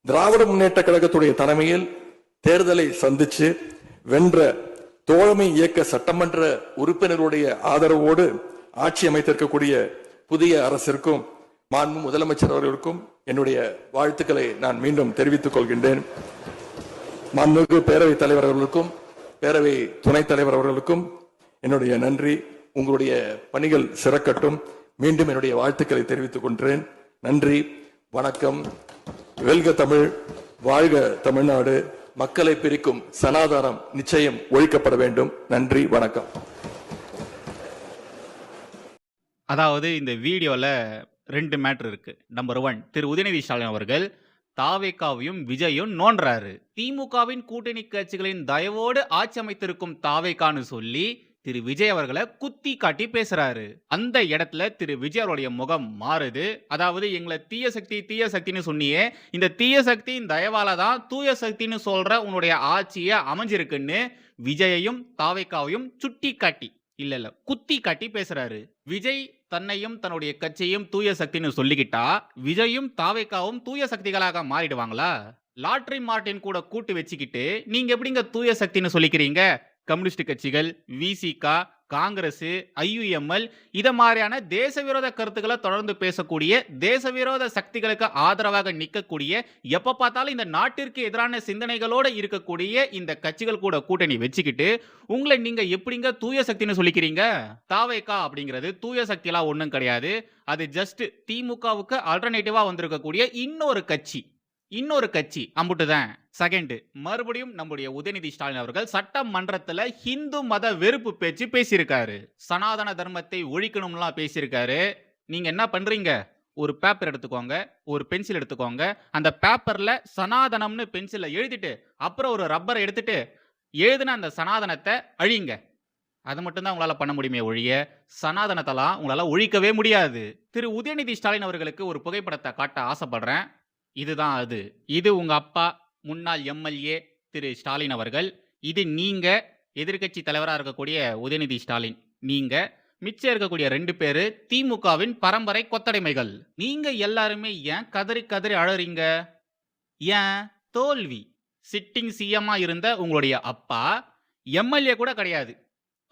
திராவிட முன்னேற்ற கழகத்துடைய தலைமையில் தேர்தலை சந்திச்சு வென்ற தோழமை இயக்க சட்டமன்ற உறுப்பினருடைய ஆதரவோடு ஆட்சி அமைத்திருக்கக்கூடிய புதிய அரசிற்கும் மாண்பு முதலமைச்சர் அவர்களுக்கும் என்னுடைய வாழ்த்துக்களை நான் மீண்டும் தெரிவித்துக் கொள்கின்றேன். மாண்புமிகு பேரவைத் தலைவர் அவர்களுக்கும் பேரவை துணைத் தலைவர் அவர்களுக்கும் என்னுடைய நன்றி. உங்களுடைய பணிகள் சிறக்கட்டும். மீண்டும் என்னுடைய வாழ்த்துக்களை தெரிவித்துக் கொள்கிறேன். நன்றி, வணக்கம். வெல்க தமிழ், வாழ்க தமிழ்நாடு. மக்களை பிரிக்கும் சனாதானம் நிச்சயம் ஒழிக்கப்பட வேண்டும். நன்றி, வணக்கம். அதாவது இந்த வீடியோல 2 மேட்டர் இருக்கு. நம்பர் 1, திரு உதயநிதி ஸ்டாலின் அவர்கள் தாவேகாவையும் விஜயும் நோன்றாரு. திமுகவின் கூட்டணி கட்சிகளின் தயவோடு ஆட்சி அமைத்திருக்கும் தாவேகான்னு சொல்லி திரு விஜய் அவர்களை குத்தி காட்டி பேசுறாரு. அந்த இடத்துல திரு விஜய் அவருடைய முகம் மாறுது. அதாவது எங்களை தீய சக்தின்னு சொன்னியே, இந்த தீய சக்தியின் தயவால தான் தூய சக்தின்னு சொல்ற உன்னுடைய ஆட்சியை அமைஞ்சிருக்குன்னு விஜயையும் தாவேகாவையும் சுட்டி காட்டி இல்ல குத்தி காட்டி பேசுறாரு. விஜய் தன்னையும் தன்னுடைய கட்சியையும் தூய சக்தின்னு சொல்லிக்கிட்டா விஜயும் தாவேகாவும் தூய சக்திகளாக மாறிடுவாங்களா? லாட்ரி மார்ட்டின் கூட கூட்டு வச்சுக்கிட்டு நீங்க எப்படிங்க தூய சக்தின்னு சொல்லிக்கிறீங்க? கம்யூனிஸ்ட் கட்சிகள், விசிகா, காங்கிரஸ், ஐயுஎம்எல் இத மாதிரியான தேச விரோத கருத்துக்களை தொடர்ந்து பேசக்கூடிய தேச விரோத சக்திகளுக்கு ஆதரவாக நிற்கக்கூடிய எப்ப பார்த்தாலும் இந்த நாட்டிற்கு எதிரான சிந்தனைகளோட இருக்கக்கூடிய இந்த கட்சிகள் கூட கூட்டணி வச்சுக்கிட்டு உங்களை நீங்க எப்படிங்க தூய சக்தின்னு சொல்லிக்கிறீங்க? தாவேகா அப்படிங்கிறது தூய சக்தியெல்லாம் ஒன்றும் கிடையாது. அது ஜஸ்ட் திமுகவுக்கு ஆல்டர்னேட்டிவா வந்திருக்கக்கூடிய இன்னொரு கட்சி அம்புட்டுதான். செகண்ட், மறுபடியும் நம்முடைய உதயநிதி ஸ்டாலின் அவர்கள் சட்டமன்றத்துல ஹிந்து மத வெறுப்பு பேச்சு பேசியிருக்காரு. சனாதன தர்மத்தை ஒழிக்கணும்லாம் பேசியிருக்காரு. நீங்க என்ன பண்றீங்க? ஒரு பேப்பர் எடுத்துக்கோங்க, ஒரு பென்சில் எடுத்துக்கோங்க. அந்த பேப்பர்ல சனாதனம்னு பென்சில்ல எழுதிட்டு அப்புறம் ஒரு ரப்பரை எடுத்துட்டு எழுதுன அந்த சனாதனத்தை அழிங்க. அது மட்டும்தான் உங்களால பண்ண முடியுமே ஒழிய சனாதனத்தெல்லாம் உங்களால ஒழிக்கவே முடியாது. திரு உதயநிதி ஸ்டாலின் அவர்களுக்கு ஒரு புகைப்படத்தை காட்ட ஆசைப்படுறேன். இதுதான் அது. இது உங்க அப்பா முன்னாள் எம்எல்ஏ திரு ஸ்டாலின் அவர்கள். இது நீங்க எதிர்கட்சி தலைவராக இருக்கக்கூடிய உதயநிதி ஸ்டாலின். நீங்க மிச்சம் இருக்கக்கூடிய 2 பேரு திமுகவின் பரம்பரை கொத்தடைமைகள். நீங்க எல்லாருமே ஏன் கதறி கதறி அழறீங்க? ஏன்? தோல்வி. சிட்டிங் சிஎம்மா இருந்த உங்களுடைய அப்பா எம்எல்ஏ கூட கிடையாது,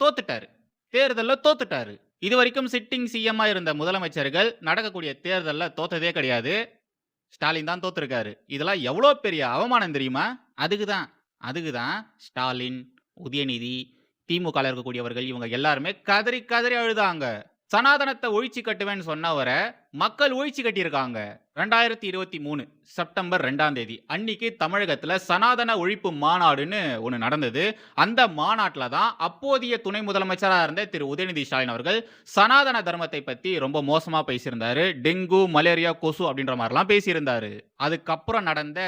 தோத்துட்டாரு. தேர்தலில் தோத்துட்டாரு. இது வரைக்கும் சிட்டிங் சிஎம்மா இருந்த முதலமைச்சர்கள் நடக்கக்கூடிய தேர்தலில் தோத்ததே கிடையாது. ஸ்டாலின் தான் தோத்துருக்காரு. இதெல்லாம் எவ்வளோ பெரிய அவமானம் தெரியுமா? அதுக்குதான் ஸ்டாலின், உதயநிதி, திமுக இருக்கக்கூடியவர்கள் இவங்க எல்லாருமே கதறி கதறி அழுதாங்க. சனாதனத்தை ஒழிச்சு கட்டுவேன்னு சொன்னவரை மக்கள் ஒழிச்சு கட்டியிருக்காங்க. 2023 செப்டம்பர் 2ஆம் தேதி அன்னைக்கு தமிழகத்துல சனாதன ஒழிப்பு மாநாடுன்னு ஒன்று நடந்தது. அந்த மாநாட்டில் தான் அப்போதைய துணை முதலமைச்சராக இருந்த திரு உதயநிதி ஸ்டாலின் அவர்கள் சனாதன தர்மத்தை பத்தி ரொம்ப மோசமா பேசியிருந்தாரு. டெங்கு, மலேரியா, கொசு அப்படின்ற மாதிரிலாம் பேசியிருந்தாரு. அதுக்கப்புறம் நடந்த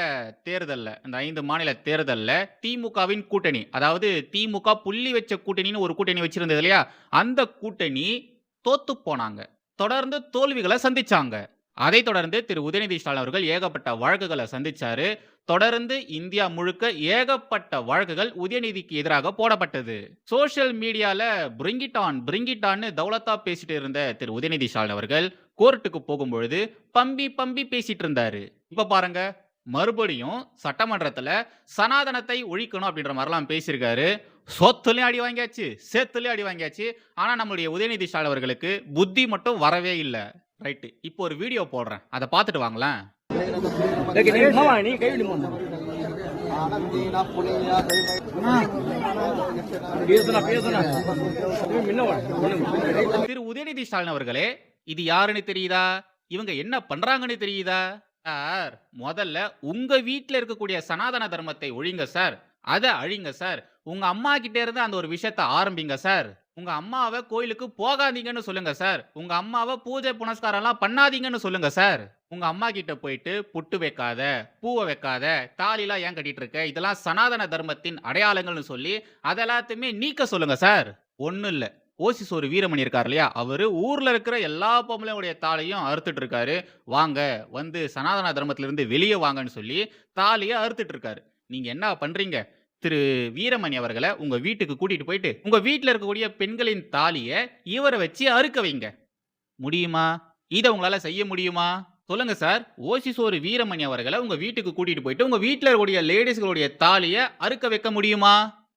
தேர்தலில், இந்த 5 மாநில தேர்தலில் திமுகவின் கூட்டணி, அதாவது திமுக புள்ளி வச்ச கூட்டணின்னு ஒரு கூட்டணி வச்சிருந்தது இல்லையா, அந்த கூட்டணி தோத்து போனாங்க. தொடர்ந்து தோல்விகளை சந்திச்சாங்க. அதை தொடர்ந்து திரு உதயநிதி ஸ்டாலின் அவர்கள் ஏகப்பட்ட வழக்குகளை சந்திச்சாரு. தொடர்ந்து இந்தியா முழுக்க ஏகப்பட்ட வழக்குகள் உதயநிதிக்கு எதிராக போடப்பட்டது. சோசியல் மீடியால பிரிங்கிட் ஆன் தௌலத்தா பேசிட்டு இருந்த திரு உதயநிதி ஸ்டாலின் அவர்கள் கோர்ட்டுக்கு போகும்பொழுது பம்பி பேசிட்டு இருந்தாரு. இப்ப பாருங்க, மறுபடியும் சட்டமன்றத்துல சனாதனத்தை ஒழிக்கணும் அப்படின்ற மாதிரிலாம் பேசியிருக்காரு. சொத்துலயும் அடி வாங்கியாச்சு, சேத்துலயும் அடி வாங்கியாச்சு. ஆனா நம்மளுடைய உதயநிதி ஸ்டாலின் அவர்களுக்கு புத்தி மட்டும் வரவே இல்லை. ரைட்டு, இப்போ ஒரு வீடியோ போடுறேன், அதை பார்த்துட்டு வாங்களேன். திரு உதயநிதி ஸ்டாலின் அவர்களே, இது யாருன்னு தெரியுதா? இவங்க என்ன பண்றாங்கன்னு தெரியுதா? சார், முதல்ல உங்க வீட்டில் இருக்கக்கூடிய சனாதன தர்மத்தை ஒழிங்க சார், அதை அழிங்க சார். உங்க அம்மா கிட்ட இருந்து அந்த ஒரு விஷயத்தை ஆரம்பிங்க சார். உங்க அம்மாவை கோயிலுக்கு போகாதீங்கன்னு சொல்லுங்க சார். உங்க அம்மாவை பூஜை புனஸ்காரம் எல்லாம் பண்ணாதீங்கன்னு சொல்லுங்க சார். உங்க அம்மா கிட்ட போயிட்டு புட்டு வைக்காத, பூவை வைக்காத, தாலிலாம் ஏன் கட்டிட்டு இருக்க, இதெல்லாம் சனாதன தர்மத்தின் அடையாளங்கள்னு சொல்லி அதெல்லாத்தையுமே நீக்க சொல்லுங்க சார். ஒன்னும் இல்ல, ஓசிஸ் ஒரு வீரமணி இருக்கார் இல்லையா, அவரு ஊர்ல இருக்கிற எல்லா பொம்பளையுடைய தாலியும் அறுத்துட்டு இருக்காரு. வாங்க, வந்து சனாதன தர்மத்திலிருந்து வெளியே வாங்கன்னு சொல்லி தாலியை அறுத்துட்டு இருக்காரு. நீங்க என்ன பண்றீங்க? திரு வீரமணி அவர்களை உங்க வீட்டுக்கு கூட்டிட்டு போயிட்டு உங்க வீட்டில் இருக்கக்கூடிய பெண்களின் தாலியை இவரை வச்சு அறுக்க வைங்க. முடியுமா? இதை உங்களால செய்ய முடியுமா? சொல்லுங்க சார். ஓசிசோறு வீரமணி அவர்கள உங்க வீட்டுக்கு கூட்டிட்டு போயிட்டு, உங்க வீட்ல இருக்கக்கூடிய லேடீஸ்களுடைய தாலிய அறுக்க வைக்க முடியுமா?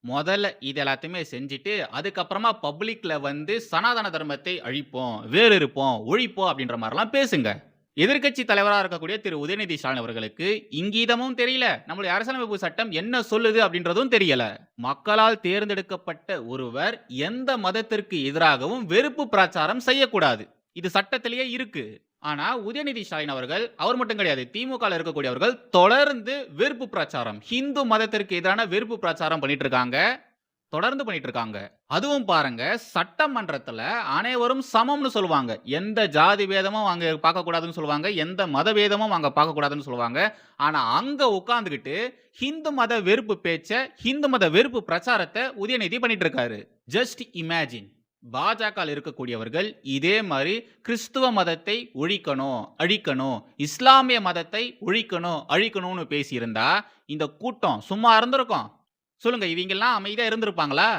மொதல்ல இது எல்லாத்தையுமே செஞ்சுட்டு, அதுக்கப்புறமா பப்ளிக்ல வந்து சனாதன தர்மத்தை அழிப்போம், வேறு இருப்போம், ஒழிப்போம் அப்படின்ற மாரிலாம் பேசுங்க. எதிர்க்கட்சி தலைவரா இருக்கக்கூடிய திரு உதயநிதி ஸ்டாலின் அவர்களுக்கு இங்கீதமும் தெரியல, நம்முடைய அரசியலமைப்பு சட்டம் என்ன சொல்லுது அப்படின்றதும் தெரியல. மக்களால் தேர்ந்தெடுக்கப்பட்ட ஒருவர் எந்த மதத்திற்கு எதிராகவும் வெறுப்பு பிரச்சாரம் செய்யக்கூடாது. இது சட்டத்திலேயே இருக்கு. ஆனா உதயநிதி ஸ்டாலின் அவர்கள், அவர் மட்டும் கிடையாது, திமுகல இருக்கக்கூடியவர்கள் தொடர்ந்து வெறுப்பு பிரச்சாரம், ஹிந்து மதத்திற்கு எதிரான வெறுப்பு பிரச்சாரம் பண்ணிட்டு இருக்காங்க. தொடர்ந்து பண்ணிட்டு இருக்காங்க. அதுவும் பாருங்க, சட்டமன்றத்துல அனைவரும் சமம்னு சொல்லுவாங்க. எந்த ஜாதி பேதமும் அங்க பார்க்கக்கூடாதுன்னு சொல்லுவாங்க. எந்த மத பேதமும் அங்க பார்க்கக்கூடாதுன்னு சொல்லுவாங்க. ஆனா அங்க உட்கார்ந்துகிட்டு ஹிந்து மத வெறுப்பு பேச்ச, ஹிந்து மத வெறுப்பு பிரச்சாரத்தை உதயநிதி பண்ணிட்டு இருக்காரு. Just imagine. பாஜக இருக்கக்கூடியவர்கள் இதே மாதிரி கிறிஸ்துவ மதத்தை ஒழிக்கணும், அழிக்கணும், இஸ்லாமிய மதத்தை ஒழிக்கணும், அழிக்கணும்னு பேசியிருந்தா இந்த கூட்டம் சும்மா இருந்திருக்கும்? சொல்லுங்க, இவங்கெல்லாம் அமைதியா இருந்திருப்பாங்களா?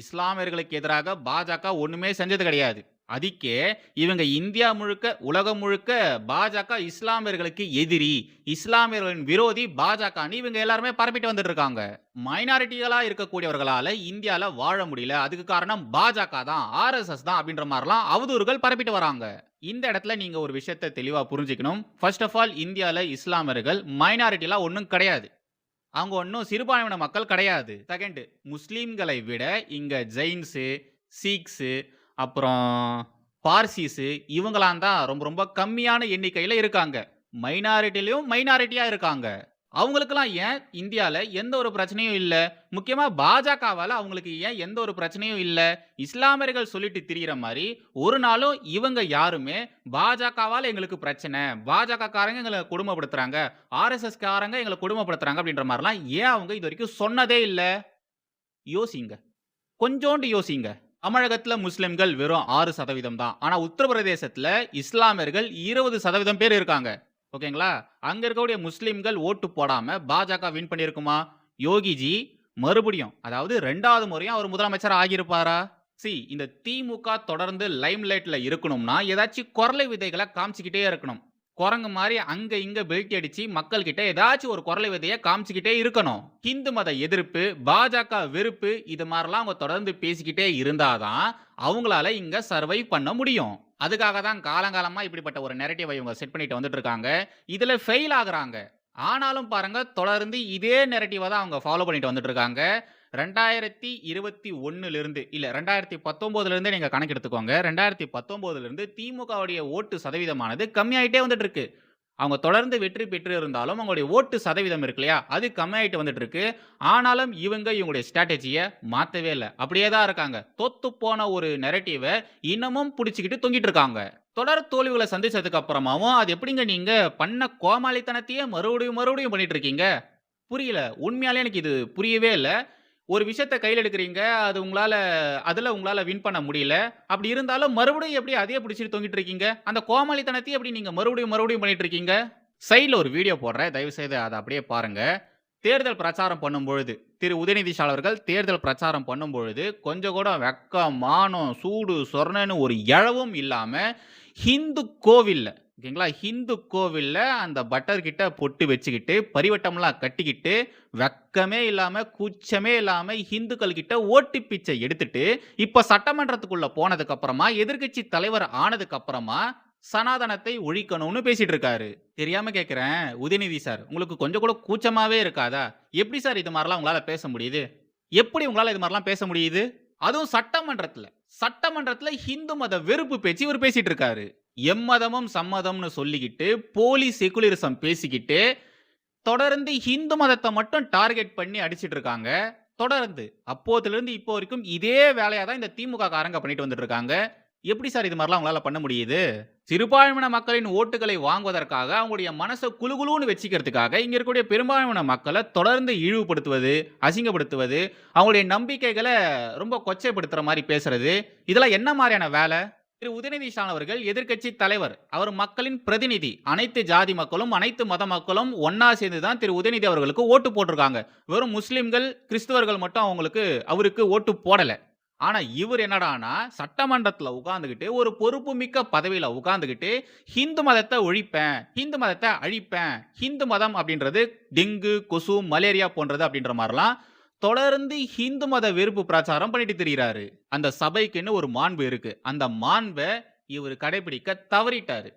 இஸ்லாமியர்களுக்கு எதிராக பாஜக ஒண்ணுமே செஞ்சது கிடையாது. அதுக்கே இவங்க இந்தியா முழுக்க, உலகம் முழுக்க பாஜக இஸ்லாமியர்களுக்கு எதிரி, இஸ்லாமியர்களின் விரோதி பாஜகன்னு இவங்க எல்லாருமே பரப்பிட்டு வந்துட்டு இருக்காங்க. மைனாரிட்டிகளா இருக்கக்கூடியவர்களால இந்தியால வாழ முடியல, அதுக்கு காரணம் பாஜக தான், ஆர்எஸ்எஸ் தான் அப்படின்ற மாதிரிலாம் அவதூறுகள் பரப்பிட்டு வராங்க. இந்த இடத்துல நீங்க ஒரு விஷயத்தை தெளிவா புரிஞ்சுக்கணும். ஃபர்ஸ்ட் ஆஃப் ஆல், இந்தியால இஸ்லாமியர்கள் மைனாரிட்டிலாம் ஒன்றும் கிடையாது. அவங்க ஒன்றும் சிறுபான்மையின மக்கள் கிடையாது. செகண்ட், முஸ்லீம்களை விட இங்க ஜெயின்ஸு, சீக்ஸு, அப்புறம் பார்சிஸு இவங்களாம் தான் ரொம்ப ரொம்ப கம்மியான எண்ணிக்கையில இருக்காங்க. மைனாரிட்டிலையும் மைனாரிட்டியா இருக்காங்க. அவங்களுக்கெல்லாம் ஏன் இந்தியால எந்த ஒரு பிரச்சனையும் இல்ல? முக்கியமா பாஜகவால அவங்களுக்கு ஏன் எந்த ஒரு பிரச்சனையும் இல்ல? இஸ்லாமியர்கள் சொல்லிட்டு திரியிற மாதிரி ஒரு நாளும் இவங்க யாருமே பாஜகவால எங்களுக்கு பிரச்சனை, பாஜக காரங்க எங்களை கொடுமைப்படுத்துறாங்க, ஆர்எஸ்எஸ் காரங்க எங்களை கொடுமைப்படுத்துறாங்க அப்படின்ற மாதிரிலாம் ஏன் அவங்க இது வரைக்கும் சொன்னதே இல்ல? யோசிங்க. கொஞ்சோண்டு யோசிங்க. தமிழகத்துல முஸ்லிம்கள் வெறும் 6% தான். ஆனா உத்தரப்பிரதேசத்துல இஸ்லாமியர்கள் 20% பேர் இருக்காங்க. ஓகேங்களா? அங்க இருக்கக்கூடிய முஸ்லிம்கள் ஓட்டு போடாம பாஜக வின் பண்ணியிருக்குமா? யோகிஜி மறுபடியும், அதாவது 2வது முறையும் அவர் முதலமைச்சர் ஆகியிருப்பாரா? இந்த திமுக தொடர்ந்து லைம் லைட்ல இருக்கணும்னா ஏதாச்சும் குரலை விதைகளை காமிச்சுக்கிட்டே இருக்கணும். குரங்கு மாதிரி அங்க இங்க பெல்ட் அடிச்சு மக்கள் கிட்ட ஏதாச்சும் ஒரு குரலை விதைய காமிச்சுக்கிட்டே இருக்கணும். ஹிந்து மத எதிர்ப்பு, பாஜக வெறுப்பு, இது மாதிரிலாம் அவங்க தொடர்ந்து பேசிக்கிட்டே இருந்தாதான் அவங்களால இங்க சர்வைவ் பண்ண முடியும். அதுக்காக தான் காலங்காலமா இப்படிப்பட்ட ஒரு நெரேட்டிவை இவங்க செட் பண்ணிட்டு வந்துட்டு இருக்காங்க. இதுல ஃபெயில் ஆகுறாங்க. ஆனாலும் பாருங்க, தொடர்ந்து இதே நெரேட்டிவை தான் அவங்க ஃபாலோ பண்ணிட்டு வந்துட்டு இருக்காங்க. 2021 இல்ல 2019 இருந்தே நீங்க கணக்கு எடுத்துக்கோங்க. 2019 இருந்து திமுகவுடைய ஓட்டு சதவீதமானது கம்மியாயிட்டே வந்துட்டு இருக்கு. அவங்க தொடர்ந்து வெற்றி பெற்று இருந்தாலும் அவங்களுடைய ஓட்டு சதவீதம் இருக்கு இல்லையா, அது கம்மியாயிட்டு வந்துட்டு இருக்கு. ஆனாலும் இவங்களுடைய ஸ்ட்ராட்டஜியை மாத்தவே இல்லை, அப்படியே தான் இருக்காங்க. தொத்து போன ஒரு நெரேட்டிவை இன்னமும் பிடிச்சிக்கிட்டு தொங்கிட்டு இருக்காங்க. தொடர் தோல்விகளை சந்திச்சதுக்கு அப்புறமாவும் அது எப்படிங்க நீங்க பண்ண கோமாளித்தனத்தையே மறுபடியும் மறுபடியும் பண்ணிட்டு இருக்கீங்க? புரியல. உண்மையாலே எனக்கு இது புரியவே இல்லை. ஒரு விஷயத்த கையில் எடுக்கிறீங்க, அதுல உங்களால வின் பண்ண முடியல. அப்படி இருந்தாலும் மறுபடியும் எப்படி அதையே பிடிச்சிட்டு தொங்கிட்டு இருக்கீங்க? அந்த கோமாளித்தனத்தையே எப்படி நீங்க மறுபடியும் மறுபடியும் பண்ணிட்டு இருக்கீங்க? சைடுல ஒரு வீடியோ போடுறேன், தயவு செய்து அதை அப்படியே பாருங்க. தேர்தல் பிரச்சாரம் பண்ணும் பொழுது, திரு உதயநிதி ஸ்டாலின் அவர்கள் தேர்தல் பிரச்சாரம் பண்ணும் பொழுது கொஞ்சம் கூட வெக்கம், மானம், சூடு, சொர்ணன்னு ஒரு இழவும் இல்லாம ஹிந்து கோவில்ல, ஓகேங்களா, ஹிந்து கோவில்ல அந்த பட்டர் கிட்ட பொட்டு வச்சுக்கிட்டு, பரிவட்டம்லாம் கட்டிக்கிட்டு, வெக்கமே இல்லாம, கூச்சமே இல்லாம ஹிந்துக்கள் கிட்ட ஓட்டு பிச்சை எடுத்துட்டு, இப்ப சட்டமன்றத்துக்குள்ள போனதுக்கு அப்புறமா, எதிர்க்கட்சி தலைவர் ஆனதுக்கு அப்புறமா சனாதனத்தை ஒழிக்கணும்னு பேசிட்டு இருக்காரு. தெரியாம கேக்குறேன், உதயநிதி சார், உங்களுக்கு கொஞ்சம் கூட கூச்சமாவே இருக்காதா? எப்படி சார் இது மாதிரிலாம் உங்களால பேச முடியுது? எப்படி உங்களால இது மாதிரிலாம் பேச முடியுது? அதுவும் சட்டமன்றத்துல ஹிந்து மத வெறுப்பு பேச்சு இவர் பேசிட்டு இருக்காரு. எம்மதமும் சம்மதம்னு சொல்லிக்கிட்டு, போலி செகுலரிசம் பேசிக்கிட்டு, தொடர்ந்து ஹிந்து மதத்தை மட்டும் டார்கெட் பண்ணி அடிச்சிட்டு இருக்காங்க. தொடர்ந்து அப்போதுல இருந்து இப்போ வரைக்கும் இதே வேலையா தான் இந்த திமுக காரங்க பண்ணிட்டு வந்துட்டு இருக்காங்க. எப்படி சார் இது மாதிரிலாம் உங்களால பண்ண முடியுது? சிறுபான்மையின மக்களின் ஓட்டுகளை வாங்குவதற்காக, அவங்களுடைய மனசை குலுகுலுன்னு வச்சுக்கிறதுக்காக இங்க இருக்கக்கூடிய பெரும்பான்மையின மக்களை தொடர்ந்து இழிவுபடுத்துவது, அசிங்கப்படுத்துவது, அவங்களுடைய நம்பிக்கைகளை ரொம்ப கொச்சைப்படுத்துற மாதிரி பேசுறது, இதெல்லாம் என்ன மாதிரியான வேலை? திரு உதயநிதி ஸ்டாலின் அவர்கள் எதிர்க்கட்சி தலைவர், அவர் மக்களின் பிரதிநிதி. அனைத்து ஜாதி மக்களும், அனைத்து மத மக்களும் ஒன்னா சேர்ந்து தான் திரு உதயநிதி அவர்களுக்கு ஓட்டு போட்டிருக்காங்க. வெறும் முஸ்லிம்கள், கிறிஸ்தவர்கள் மட்டும் அவருக்கு ஓட்டு போடல. ஆனா இவர் என்னடான்னா சட்டமன்றத்துல உட்கார்ந்துகிட்டு ஒரு பொறுப்புமிக்க பதவியில உட்கார்ந்துகிட்டு ஹிந்து மதத்தை ஒழிப்பேன், ஹிந்து மதத்தை அழிப்பேன், ஹிந்து மதம் அப்படின்றது டெங்கு, கொசு, மலேரியா போன்றது அப்படின்ற மாதிரிலாம் தொடர்ந்து ஹிந்து மத வெறுப்பு பிரச்சாரம் பண்ணிட்டு திரியிறாரு. அந்த சபைக்குன்னு ஒரு மாண்பு இருக்கு. அந்த மாண்பை இவர் கடைபிடிக்க தவறிட்டாரு.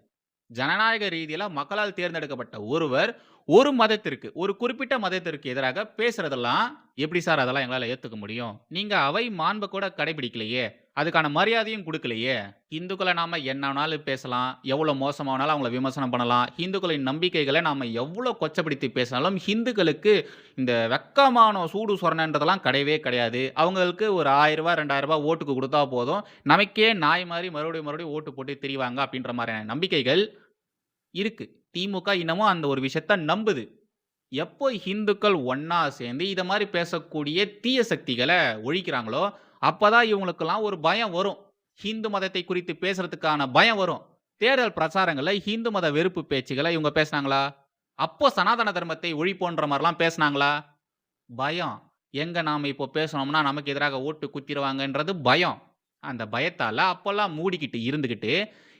ஜனநாயக ரீதியில மக்களால் தேர்ந்தெடுக்கப்பட்ட ஒருவர் ஒரு மதத்திற்கு, ஒரு குறிப்பிட்ட மதத்திற்கு எதிராக பேசுறதெல்லாம் எப்படி சார் அதெல்லாம் எங்களால ஏத்துக்க முடியும்? நீங்க அவை மாண்பை கூட கடைபிடிக்கலையே, அதுக்கான மரியாதையும் கொடுக்கலையே. இந்துக்களை நாம என்ன வேணாலும் பேசலாம், எவ்வளவு மோசமானாலும் அவங்கள விமர்சனம் பண்ணலாம். இந்துக்களின் நம்பிக்கைகளை நாம எவ்வளவு கொச்சப்படுத்தி பேசினாலும் இந்துக்களுக்கு இந்த வெக்கமான சூடு சொரணன்றதெல்லாம் கிடையவே கிடையாது. அவங்களுக்கு ஒரு ரூ. 1000 ரூ. 2000 ஓட்டுக்கு கொடுத்தா போதும், நமக்கே நாய் மாதிரி மறுபடியும் மறுபடியும் ஓட்டு போட்டு திரிவாங்க அப்படின்ற மாதிரியான நம்பிக்கைகள் இருக்கு. திமுக இன்னமும் அந்த ஒரு விஷயத்த நம்புது. எப்போ இந்துக்கள் ஒண்ணா சேர்ந்து இத மாதிரி பேசக்கூடிய தீய சக்திகளை ஒழிக்கிறாங்களோ, அப்பதான் இவங்களுக்கெல்லாம் ஒரு பயம் வரும். ஹிந்து மதத்தை குறித்து பேசுறதுக்கான பயம் வரும். தேர்தல் பிரச்சாரங்கள்ல ஹிந்து மத வெறுப்பு பேச்சுகளை இவங்க பேசினாங்களா? அப்போ சனாதன தர்மத்தை ஒழிப்போன்ற மாதிரிலாம் பேசினாங்களா? பயம். எங்க நாம இப்போ பேசணும்னா நமக்கு எதிராக ஓட்டு குத்திருவாங்கன்றது பயம். அந்த பயத்தால அப்போல்லாம் மூடிக்கிட்டு இருந்துகிட்டு,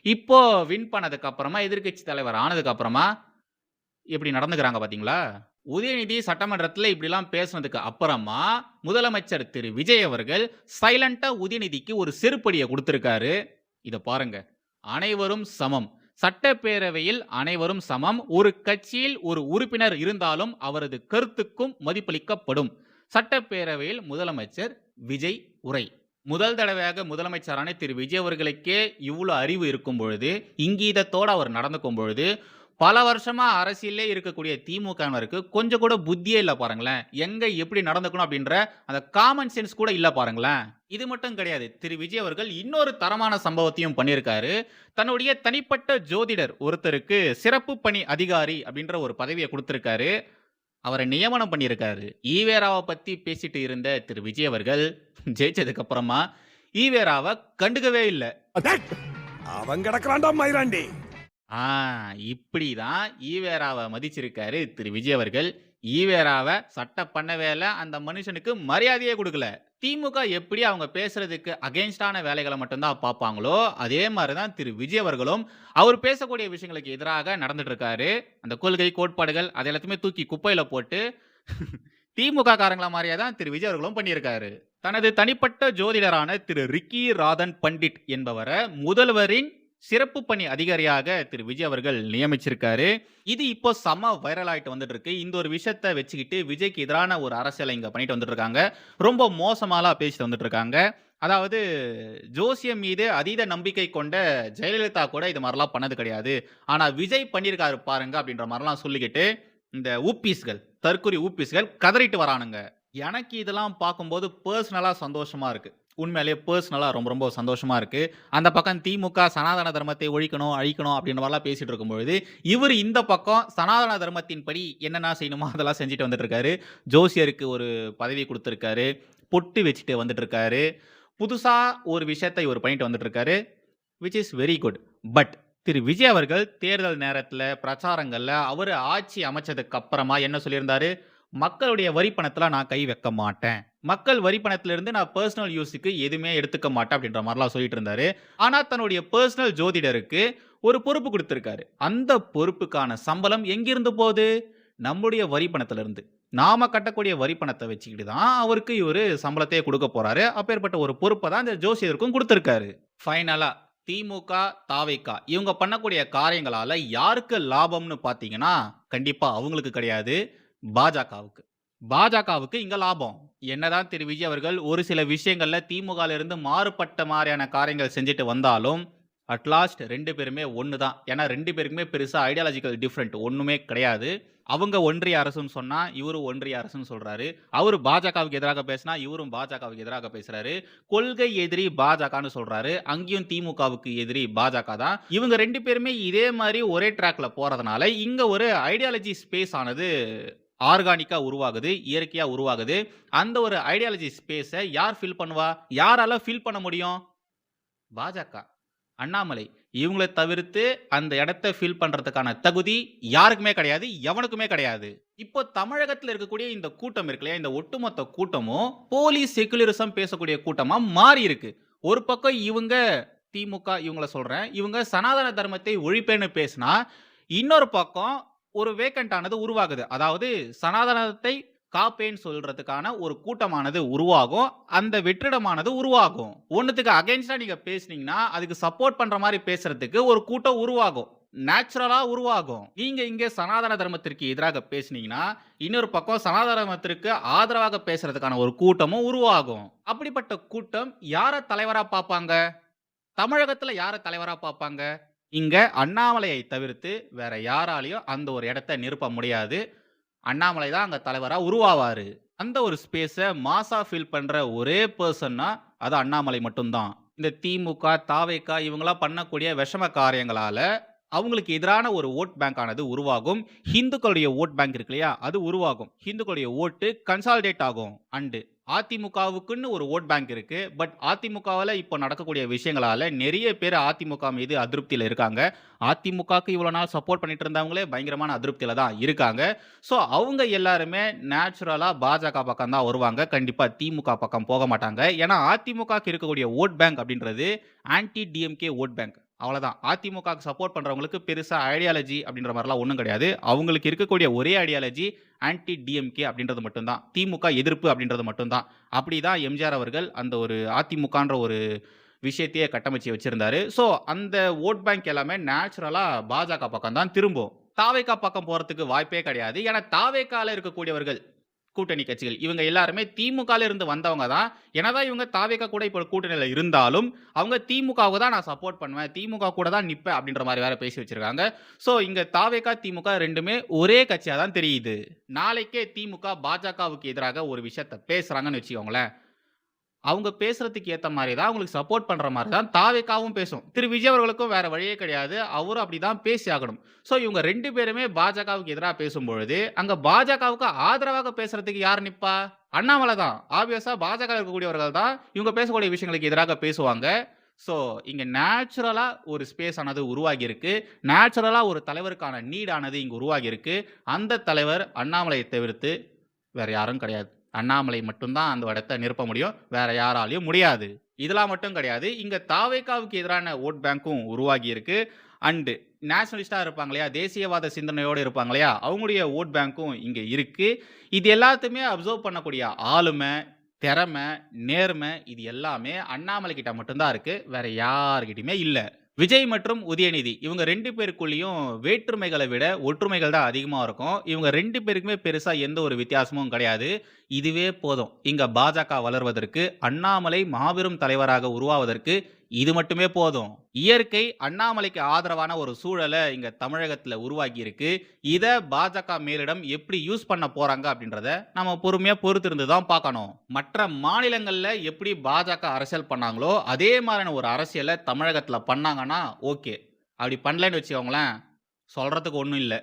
இப்போ வின் பண்ணதுக்கு அப்புறமா எதிர்க்கட்சி தலைவர் ஆனதுக்கு அப்புறமா எப்படி நடந்துக்கிறாங்க பாத்தீங்களா? உதயநிதி சட்டமன்றத்துல இப்படிலாம் பேசுனதுக்கு அப்புறமா முதலமைச்சர் திரு விஜய் அவர்கள் சைலண்டா உதயநிதிக்கு ஒரு செருப்படியை கொடுத்திருக்காரு. இத பாருங்க. அனைவரும் சமம். சட்டப்பேரவையில் அனைவரும் சமம். ஒரு கட்சியில் ஒரு உறுப்பினர் இருந்தாலும் அவரது கருத்துக்கும் மதிப்பளிக்கப்படும். சட்டப்பேரவையில் முதலமைச்சர் விஜய் உரை. முதல் தடவையாக முதலமைச்சரான திரு விஜய் அவர்களுக்கே இவ்வளவு அறிவு இருக்கும் பொழுது, இங்கீதத்தோட அவர் நடந்துக்கும் பொழுது, பல வருஷமா அரசியலே இருக்கக்கூடிய திமுகவினருக்கு கொஞ்சம் கூட புத்தியே இல்ல பாருங்களேன். எங்க எப்படி நடந்துக்கணும் அப்படின்ற அந்த காமன் சென்ஸ் கூட இல்ல பாருங்களேன். இது மட்டும் கிடையாது. திரு விஜய் அவர்கள் இன்னொரு தரமான சம்பவத்தையும் பண்ணியிருக்காரு. தன்னுடைய தனிப்பட்ட ஜோதிடர் ஒருத்தருக்கு சிறப்பு பணி அதிகாரி அப்படின்ற ஒரு பதவியை கொடுத்திருக்காரு. அவரை நியமனம் பண்ணியிருக்காரு. ஈவேராவை பத்தி பேசிட்டு இருந்த திரு விஜய் அவர்கள் ஜெயிச்சதுக்கு அப்புறமா ஈவேராவை கண்டுக்கவே இல்ல. அவன் கிடக்குறான்டா மயிராண்டி. இப்படிதான் ஈவேராவை மதிச்சிருக்காரு திரு விஜய் அவர்கள். ஈவேராவை சட்டம் பண்ணவே இல்ல. அந்த மனுஷனுக்கு மரியாதையே கொடுக்கல. திமுக எப்படி அவங்க பேசுறதுக்கு அகைன்ஸ்டான வேலைகளை மட்டும்தான் பார்ப்பாங்களோ, அதே மாதிரிதான் திரு விஜய் அவர்களும் அவர் பேசக்கூடிய விஷயங்களுக்கு எதிராக நடந்துட்டு இருக்காரு. அந்த கொள்கை கோட்பாடுகள் அதை எல்லாத்தையுமே தூக்கி குப்பையில போட்டு திமுக காரங்கள மாதிரியே தான் திரு விஜய் அவர்களும் பண்ணியிருக்காரு. தனது தனிப்பட்ட ஜோதிடரான திரு ரிக்கி ராதன் பண்டிட் என்பவரை முதல்வரின் சிறப்பு பணி அதிகாரியாக திரு விஜய் அவர்கள் நியமிச்சிருக்காரு. இது இப்போ செம வைரல் ஆயிட்டு வந்துட்டு இருக்கு. இந்த ஒரு விஷயத்தை வச்சுக்கிட்டு விஜய்க்கு எதிரான ஒரு அரசியலை இங்க பண்ணிட்டு வந்துட்டு இருக்காங்க. ரொம்ப மோசமாலாம் பேசிட்டு வந்துட்டு இருக்காங்க. அதாவது ஜோசியம் மீது அதீத நம்பிக்கை கொண்ட ஜெயலலிதா கூட இது மாதிரிலாம் பண்ணது கிடையாது. ஆனா விஜய் பண்ணியிருக்காரு பாருங்க அப்படின்ற மாதிரிலாம் சொல்லிக்கிட்டு இந்த ஊப்பீஸ்கள், தற்குறி ஊப்பீஸ்கள் கதறிட்டு வரானுங்க. எனக்கு இதெல்லாம் பார்க்கும்போது பர்சனலா சந்தோஷமா இருக்கு. உண்மையிலேயே பர்சனலா ரொம்ப ரொம்ப சந்தோஷமா இருக்கு. அந்த பக்கம் திமுக சனாதன தர்மத்தை ஒழிக்கணும், அழிக்கணும் அப்படின்ற மாதிரிலாம் பேசிட்டு இருக்கும்பொழுது, இவர் இந்த பக்கம் சனாதன தர்மத்தின் படி என்னென்ன செய்யணுமோ அதெல்லாம் செஞ்சுட்டு வந்துட்டு இருக்காரு. ஜோசியருக்கு ஒரு பதவி கொடுத்திருக்காரு. பொட்டு வச்சுட்டு வந்துட்டு இருக்காரு. புதுசா ஒரு விஷயத்தை இவர் பண்ணிட்டு வந்துட்டு இருக்காரு. Which is very good. But திரு விஜய் அவர்கள் தேர்தல் நேரத்துல பிரச்சாரங்கள்ல அவர் ஆட்சி அமைச்சதுக்கு அப்புறமா என்ன சொல்லியிருந்தாரு? மக்களுடைய வரி பணத்துல நான் கை வைக்க மாட்டேன். மக்கள் வரி பணத்துல இருந்து நான் பர்சனல் யூஸுக்கு எதுவுமே எடுத்துக்க மாட்டேன் அப்படின்ற மாதிரிலாம் சொல்லிட்டு இருந்தாரு. ஆனா தன்னுடைய பர்சனல் ஜோதிடருக்கு ஒரு பொறுப்பு கொடுத்திருக்காரு. அந்த பொறுப்புக்கான சம்பளம் எங்கிருந்து போகுது? நம்முடைய வரி பணத்துல இருந்து. நாம கட்டக்கூடிய வரி பணத்தை வச்சுக்கிட்டு தான் அவருக்கு இவரு சம்பளத்தையே கொடுக்க போறாரு. அப்பேற்பட்ட ஒரு பொறுப்பை தான் இந்த ஜோசியருக்கும் கொடுத்திருக்காரு. ஃபைனலா திமுக, தாவேகா இவங்க பண்ணக்கூடிய காரியங்களால யாருக்கு லாபம்னு பாத்தீங்கன்னா கண்டிப்பா அவங்களுக்கு கிடையாது, பாஜகவுக்கு. பாஜகவுக்கு இங்க லாபம். என்னதான் திரு விஜய் அவர்கள் ஒரு சில விஷயங்கள்ல திமுக இருந்து மாறுபட்ட மாதிரியான காரியங்கள் செஞ்சுட்டு வந்தாலும் அட்லாஸ்ட் ரெண்டு பேருமே ஒன்று தான். ஏன்னா ரெண்டு பேருக்குமே பெருசா ஐடியாலஜிக்கல் டிஃப்ரெண்ட் ஒண்ணுமே கிடையாது. அவங்க ஒன்றிய அரசுன்னு சொன்னா இவரும் ஒன்றிய அரசுன்னு சொல்றாரு. அவரு பாஜகவுக்கு எதிராக பேசினா இவரும் பாஜகவுக்கு எதிராக பேசுறாரு. கொள்கை எதிரி பாஜகன்னு சொல்றாரு. அங்கேயும் திமுகவுக்கு எதிரி பாஜக தான். இவங்க ரெண்டு பேருமே இதே மாதிரி ஒரே ட்ராக்ல போறதுனால இங்க ஒரு ஐடியாலஜி ஸ்பேஸ் ஆனது ஆர்கானிக்கா உருவாகுது, இயற்கையா உருவாகுது. அந்த ஒரு ஐடியாலஜி ஸ்பேஸை யார் ஃபில் பண்ணுவா? யாரால ஃபில் பண்ண முடியும்? பாஜக, அண்ணாமலை இவங்களை தவிர்த்து அந்த இடத்த ஃபில் பண்றதுக்கான தகுதி யாருக்குமே கிடையாது, எவனுக்குமே கிடையாது. இப்போ தமிழகத்துல இருக்கக்கூடிய இந்த கூட்டம் இருக்கு இல்லையா, இந்த ஒட்டுமொத்த கூட்டமும் போலீஸ் செகுலரிசம் பேசக்கூடிய கூட்டமா மாறி இருக்கு. ஒரு பக்கம் இவங்க திமுக இவங்கள சொல்றேன், இவங்க சனாதன தர்மத்தை ஒழிப்பேன்னு பேசினா, இன்னொரு பக்கம் ஒரு வேக்கண்ட் ஆனது உருவாகுது. அதாவது சனாதனத்தை காப்பேன்னு சொல்றதுக்கான ஒரு கூட்டமானது உருவாகும். அந்த வெற்றிடமானது உருவாகும். ஒண்ணுத்துக்கு அகைன்ஸ்டா நீங்க பேசுனீங்கன்னா, அதுக்கு சப்போர்ட் பண்ற மாதிரி பேசுறதுக்கு ஒரு கூட்டம் உருவாகும். நேச்சுரலா உருவாகும். நீங்க இங்க சனாதன தர்மத்திற்கு எதிராக பேசுனீங்கன்னா, இன்னொரு பக்கம் சனாதன தர்மத்திற்கு ஆதரவாக பேசுறதுக்கான ஒரு கூட்டமும் உருவாகும். அப்படிப்பட்ட கூட்டம் யார தலைவரா பார்ப்பாங்க? தமிழகத்துல யார தலைவரா பார்ப்பாங்க? இங்க அண்ணாமலையை தவிர்த்து வேற யாராலயும் அந்த ஒரு இடத்த நிரப்ப முடியாது. அண்ணாமலை தான் அங்க தலைவரா உருவாவாரு. அந்த ஒரு ஸ்பேஸ மாஸா ஃபில் பண்ற ஒரே பெர்சன்னா அது அண்ணாமலை மட்டும்தான். இந்த திமுக, தாவேகா இவங்கலாம் பண்ணக்கூடிய விஷம காரியங்களால அவங்களுக்கு எதிரான ஒரு ஓட் பேங்க் ஆனது உருவாகும். ஹிந்துக்களுடைய ஓட் பேங்க் இருக்கு இல்லையா, அது உருவாகும். ஹிந்துக்களுடைய ஓட்டு கன்சாலிடேட் ஆகும். அண்ட் அதிமுகவுக்குன்னு ஒரு ஓட் பேங்க் இருக்கு. பட் அதிமுகவில் இப்போ நடக்கக்கூடிய விஷயங்களால நிறைய பேர் அதிமுக மீது அதிருப்தியில் இருக்காங்க. அதிமுகவுக்கு இவ்வளோ நாள் சப்போர்ட் பண்ணிட்டு இருந்தவங்களே பயங்கரமான அதிருப்தியில் தான் இருக்காங்க. ஸோ அவங்க எல்லாருமே நேச்சுரலாக பாஜக பக்கம் தான் வருவாங்க. கண்டிப்பாக திமுக பக்கம் போக மாட்டாங்க. ஏன்னா அதிமுகவுக்கு இருக்கக்கூடிய ஓட் பேங்க் அப்படின்றது ஆன்டி டிஎம்கே ஓட் பேங்க். அவ்வளோதான். அதிமுகவுக்கு சப்போர்ட் பண்ணுறவங்களுக்கு பெருசாக ஐடியாலஜி அப்படின்ற மாதிரிலாம் ஒன்றும் கிடையாது. அவங்களுக்கு இருக்கக்கூடிய ஒரே ஐடியாலஜி ஆன்டி டிஎம்கே அப்படின்றது மட்டும்தான். திமுக எதிர்ப்பு அப்படின்றது மட்டும்தான். அப்படி தான் எம்ஜிஆர் அவர்கள் அந்த ஒரு அதிமுகன்ற ஒரு விஷயத்தையே கட்டமைச்சு வச்சிருந்தாரு. ஸோ அந்த ஓட் பேங்க் எல்லாமே நேச்சுரலாக பாஜக பக்கம் தான் திரும்பும். தாவேகா பக்கம் போகிறதுக்கு வாய்ப்பே கிடையாது. ஏன்னா தாவேகால இருக்கக்கூடியவர்கள் கூட்டணி கட்சிகள் இவங்க எல்லாருமே திமுகல இருந்து வந்தவங்க தான். என்னதான் இவங்க தாவேகா கூட இப்போ கூட்டணியில் இருந்தாலும் அவங்க திமுகவுக்கு தான் நான் சப்போர்ட் பண்ணுவேன், திமுக கூட தான் நிற்பேன் அப்படின்ற மாதிரி வேற பேசி வச்சிருக்காங்க. ஸோ இங்க தாவேகா திமுக ரெண்டுமே ஒரே கட்சியாக தான் தெரியுது. நாளைக்கே திமுக பாஜகவுக்கு எதிராக ஒரு விஷயத்த பேசுறாங்கன்னு வச்சுக்கோங்களேன், அவங்க பேசுறதுக்கு ஏற்ற மாதிரி தான் அவங்களுக்கு சப்போர்ட் பண்ற மாதிரி தான் தாவேகாவும் பேசும். திரு விஜய் அவர்களுக்கும் வேற வழியே கிடையாது, அவரும் அப்படிதான் பேசி ஆகணும். ஸோ இவங்க ரெண்டு பேருமே பாஜகவுக்கு எதிராக பேசும்பொழுது அங்க பாஜகவுக்கு ஆதரவாக பேசுறதுக்கு யார் நிப்பா? அண்ணாமலை தான். ஆப்வியஸா பாஜக இருக்கக்கூடியவர்கள் தான் இவங்க பேசக்கூடிய விஷயங்களுக்கு எதிராக பேசுவாங்க. ஸோ இங்க நேச்சுரலா ஒரு ஸ்பேஸ் ஆனது உருவாகி இருக்கு. நேச்சுரலா ஒரு தலைவருக்கான நீட் ஆனது இங்க உருவாகி இருக்கு. அந்த தலைவர் அண்ணாமலையை தவிர்த்து வேற யாரும் கிடையாது. அண்ணாமலை மட்டும்தான் அந்த இடத்தை நிரப்ப முடியும், வேற யாராலையும் முடியாது. இதெல்லாம் மட்டும் கிடையாது, இங்க தாவேகாவுக்கு எதிரான ஓட் பேங்க்கும் உருவாகி இருக்கு. அண்டு நேஷனலிஸ்டா இருப்பாங்க இல்லையா, தேசியவாத சிந்தனையோடு இருப்பாங்க இல்லையா, அவங்களுடைய ஓட் பேங்க்கும் இங்க இருக்கு. இது எல்லாத்தையுமே அப்சர்வ் பண்ணக்கூடிய ஆளுமை, திறமை, நேர்மை இது எல்லாமே அண்ணாமலை கிட்ட மட்டும்தான் இருக்கு, வேற யார்கிட்டயுமே இல்ல. விஜய் மற்றும் உதயநிதி இவங்க 2 பேருக்குள்ளேயும் வேற்றுமைகளை விட ஒற்றுமைகள் தான் அதிகமா இருக்கும். இவங்க 2 பேருக்குமே பெருசா எந்த ஒரு வித்தியாசமும் கிடையாது. இதுவே போதும் இங்க பாஜக வளர்வதற்கு, அண்ணாமலை மாபெரும் தலைவராக உருவாவதற்கு இது மட்டுமே போதும். இயற்கை அண்ணாமலைக்கு ஆதரவான ஒரு சூழலை இங்க தமிழகத்துல உருவாக்கி இருக்கு. இத பாஜக மேலிடம் எப்படி யூஸ் பண்ண போறாங்க அப்படின்றத நம்ம பொறுமையா பொறுத்திருந்து தான் பார்க்கணும். மற்ற மாநிலங்கள்ல எப்படி பாஜக அரசியல் பண்ணாங்களோ அதே மாதிரியான ஒரு அரசியலை தமிழகத்துல பண்ணாங்கன்னா ஓகே. அப்படி பண்ணலன்னு வச்சுக்கோங்களேன், சொல்றதுக்கு ஒன்றும் இல்லை.